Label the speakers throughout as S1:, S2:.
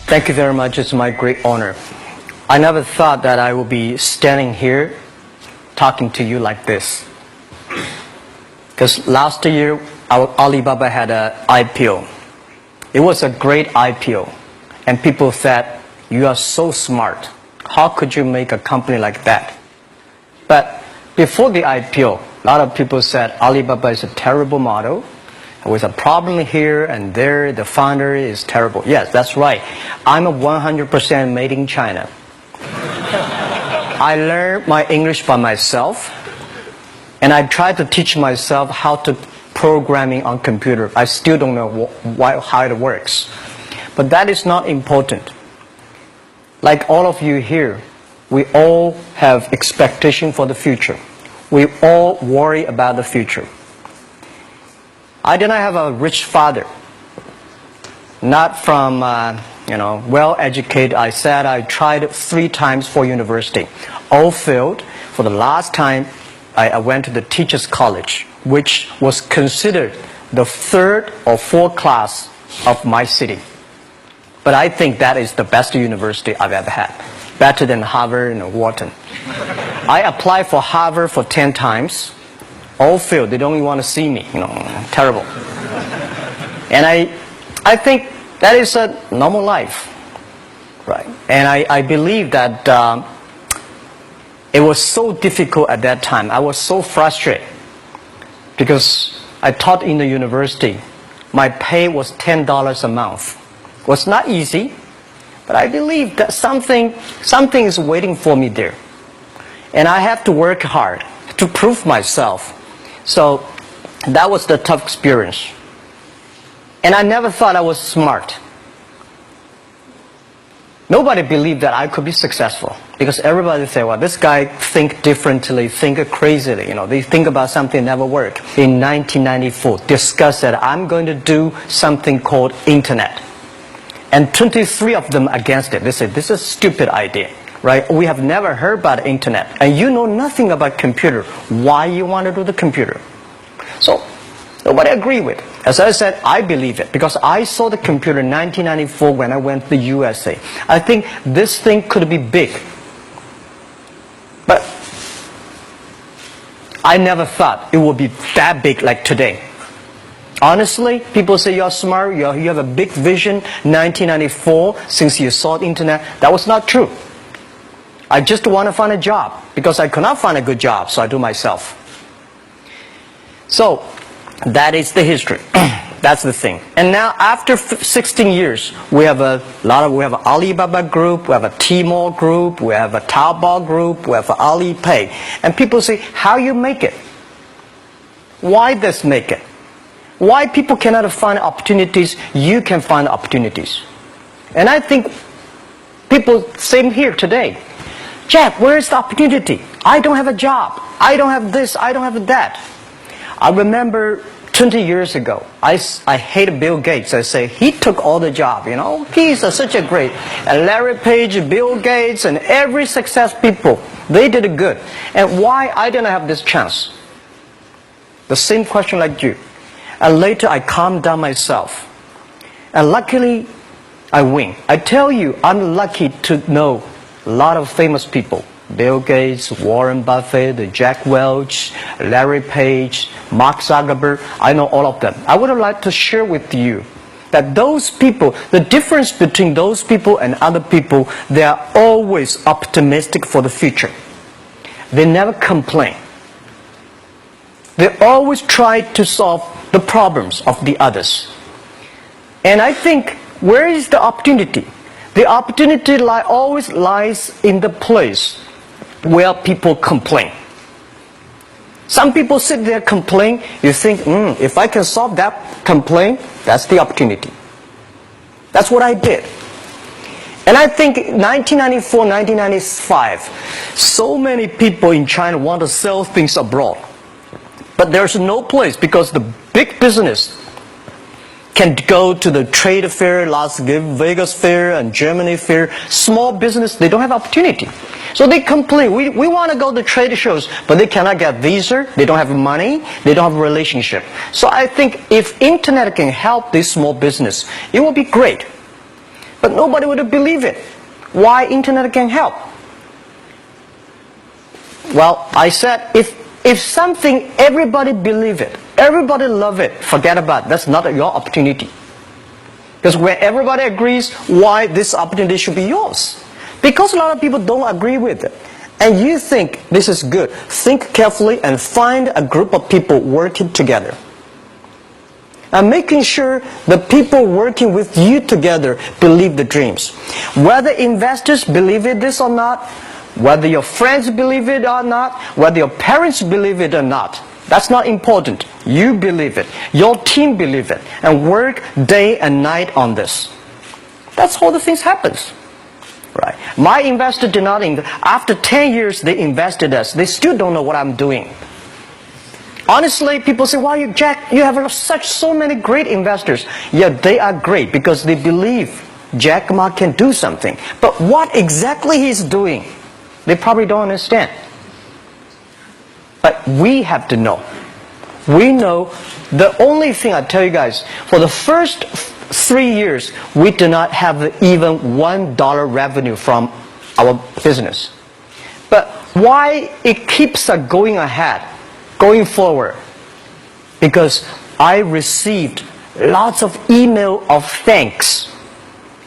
S1: Thank you very much. It's my great honor. I never thought that I would be standing here talking to you like this. Because last year, Alibaba had an IPO. It was a great IPO. And people said, you are so smart. How could you make a company like that? But before the IPO, a lot of people said Alibaba is a terrible model. With a problem here and there, the founder is terrible. Yes, that's right. I'm a 100% made in China. I learned my English by myself, and I tried to teach myself how to programming on computer. I still don't know how it works. But that is not important. Like all of you here, we all have expectation for the future. We all worry about the future. I did not have a rich father, not from, well-educated. I said I tried 3 times for university. All failed. For the last time, I went to the teacher's college, which was considered the 3rd or 4th class of my city. But I think that is the best university I've ever had. Better than Harvard and Wharton. I applied for Harvard for 10 times. All failed. They don't even want to see me. Terrible. And I think that is a normal life, right? And I believe that it was so difficult at that time. I was so frustrated because I taught in the university. My pay was $10 a month. It was not easy, but I believe that something is waiting for me there. And I have to work hard to prove myself. So that was the tough experience. And I never thought I was smart. Nobody believed that I could be successful. Because everybody said, well, this guy think differently, think crazily. They think about something never work. In 1994, discussed that I'm going to do something called internet. And 23 of them against it. They said, this is a stupid idea. Right? We have never heard about internet. And you know nothing about computer. Why you want to do the computer? So, nobody agreed with it. As I said, I believe it. Because I saw the computer in 1994 when I went to the USA. I think this thing could be big. But I never thought it would be that big like today. Honestly, people say you're smart, you have a big vision. 1994, since you saw the internet, that was not true. I just want to find a job because I could not find a good job, so I do myself. So that is the history. That's the thing. And now after 16 years, we have an Alibaba group, we have a Tmall group, we have a Taobao group, we have Alipay. And people say, how you make it? Why this make it? Why people cannot find opportunities, you can find opportunities. And I think people, same here today. Jeff, where is the opportunity? I don't have a job. I don't have this. I don't have that. I remember 20 years ago, I hated Bill Gates. I say, he took all the job, He's such a great. And Larry Page, Bill Gates, and every success people, they did it good. And why I didn't have this chance? The same question like you. And later I calmed down myself. And luckily, I win. I tell you, I'm lucky to know a lot of famous people. Bill Gates, Warren Buffett, Jack Welch, Larry Page, Mark Zuckerberg. I know all of them. I would like to share with you that those people, the difference between those people and other people, they are always optimistic for the future. They never complain. They always try to solve the problems of the others. And I think, where is the opportunity? The opportunity always lies in the place where people complain. Some people sit there complain. You think, if I can solve that complaint, that's the opportunity. That's what I did. And I think 1994, 1995, so many people in China want to sell things abroad. But there's no place because the big business can go to the trade fair, Las Vegas fair and Germany fair. Small business, they don't have opportunity. So they complain, we want to go to trade shows, but they cannot get visa, they don't have money, they don't have a relationship. So I think if internet can help this small business, it will be great. But nobody would believe it. Why internet can help? Well, I said, if something, everybody believe it, everybody love it, forget about it. That's not your opportunity. Because when everybody agrees, why this opportunity should be yours? Because a lot of people don't agree with it. And you think this is good. Think carefully and find a group of people working together. And making sure the people working with you together believe the dreams. Whether investors believe it this or not, whether your friends believe it or not, whether your parents believe it or not, that's not important. You believe it. Your team believe it. And work day and night on this. That's how the things happens. Right. My investor did not invest. After 10 years, they invested us. They still don't know what I'm doing. Honestly, people say, "Why you, Jack? You have so many great investors." Yeah, they are great because they believe Jack Ma can do something. But what exactly he's doing, they probably don't understand. But we have to know. We know the only thing I tell you guys, for the first 3 years, we do not have even $1 revenue from our business. But why it keeps us going ahead, going forward? Because I received lots of email of thanks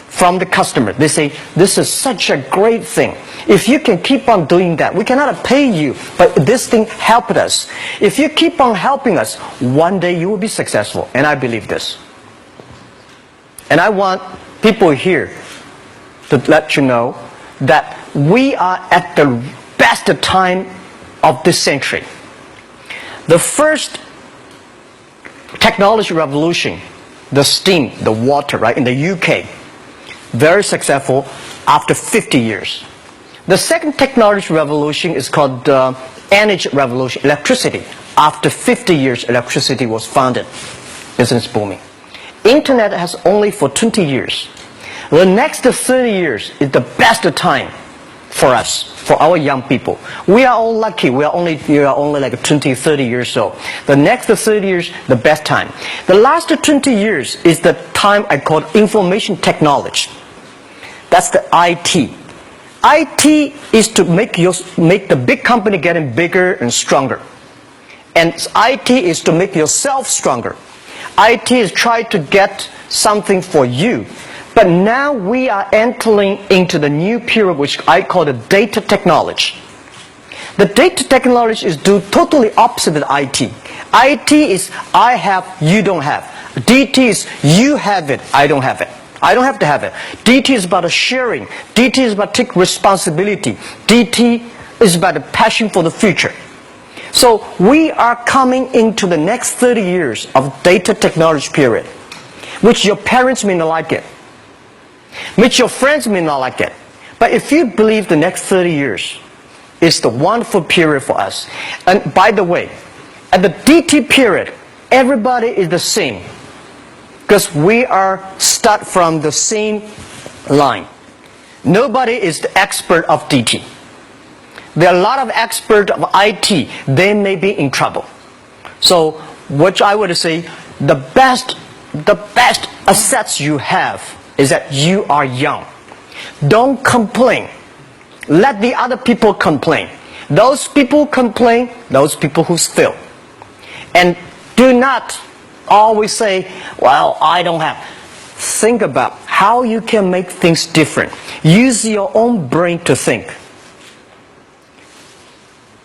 S1: from the customer. They say, "This is such a great thing. If you can keep on doing that, we cannot pay you, but this thing helped us. If you keep on helping us, one day you will be successful." And I believe this. And I want people here to let you know that we are at the best time of this century. The first technology revolution, the steam, the water, right, in the UK, very successful after 50 years. The second technology revolution is called energy revolution, electricity. After 50 years, electricity was founded, business booming. Internet has only for 20 years. The next 30 years is the best time for us, for our young people. We are all lucky. We are only like 20, 30 years old. The next 30 years, the best time. The last 20 years is the time I call information technology. That's the IT. IT is to make the big company getting bigger and stronger. And IT is to make yourself stronger. IT is trying to get something for you. But now we are entering into the new period which I call the data technology. The data technology is totally opposite of IT. IT is I have, you don't have. DT is you have it, I don't have it. I don't have to have it. DT is about sharing. DT is about taking responsibility. DT is about the passion for the future. So we are coming into the next 30 years of data technology period, which your parents may not like it, which your friends may not like it. But if you believe the next 30 years is the wonderful period for us. And by the way, at the DT period, everybody is the same. Because we are start from the same line. Nobody is the expert of DT. There are a lot of experts of IT. They may be in trouble. So what I would say, the best assets you have is that you are young. Don't complain. Let the other people complain. Those people complain, those people who fail. And do not always say, "Well, I don't have." Think about how you can make things different. Use your own brain to think.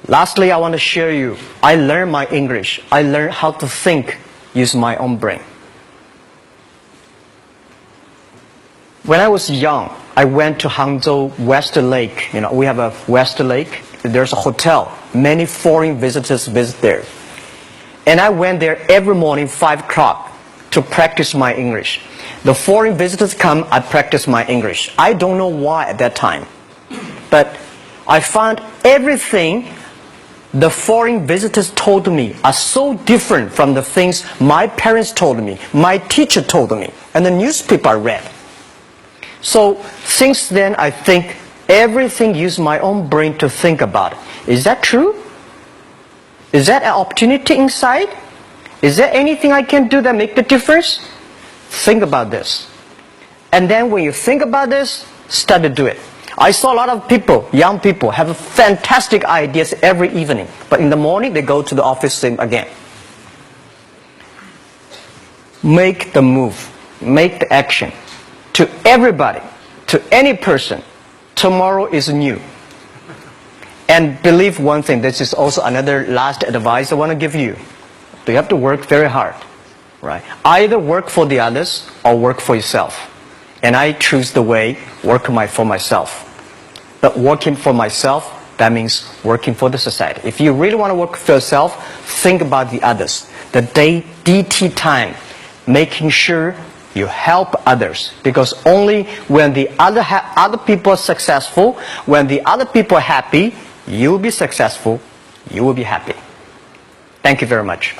S1: Lastly, I want to share you, I learned my English. I learned how to think using my own brain. When I was young, I went to Hangzhou West Lake. You know, we have a West Lake. There's a hotel. Many foreign visitors visit there. And I went there every morning, 5 o'clock, to practice my English. The foreign visitors come, I practice my English. I don't know why at that time. But I found everything the foreign visitors told me are so different from the things my parents told me, my teacher told me, and the newspaper I read. So since then, I think everything use my own brain to think about it. Is that true? Is that an opportunity inside? Is there anything I can do that make the difference? Think about this. And then when you think about this, start to do it. I saw a lot of people, young people, have fantastic ideas every evening. But in the morning, they go to the office again. Make the move. Make the action. To everybody, to any person, tomorrow is new. And believe one thing, this is also another last advice I want to give you. You have to work very hard, right? Either work for the others or work for yourself. And I choose the way, work for myself. But working for myself, that means working for the society. If you really want to work for yourself, think about the others. The DT time, making sure you help others. Because only when the other people are successful, when the other people are happy, you will be successful, you will be happy. Thank you very much.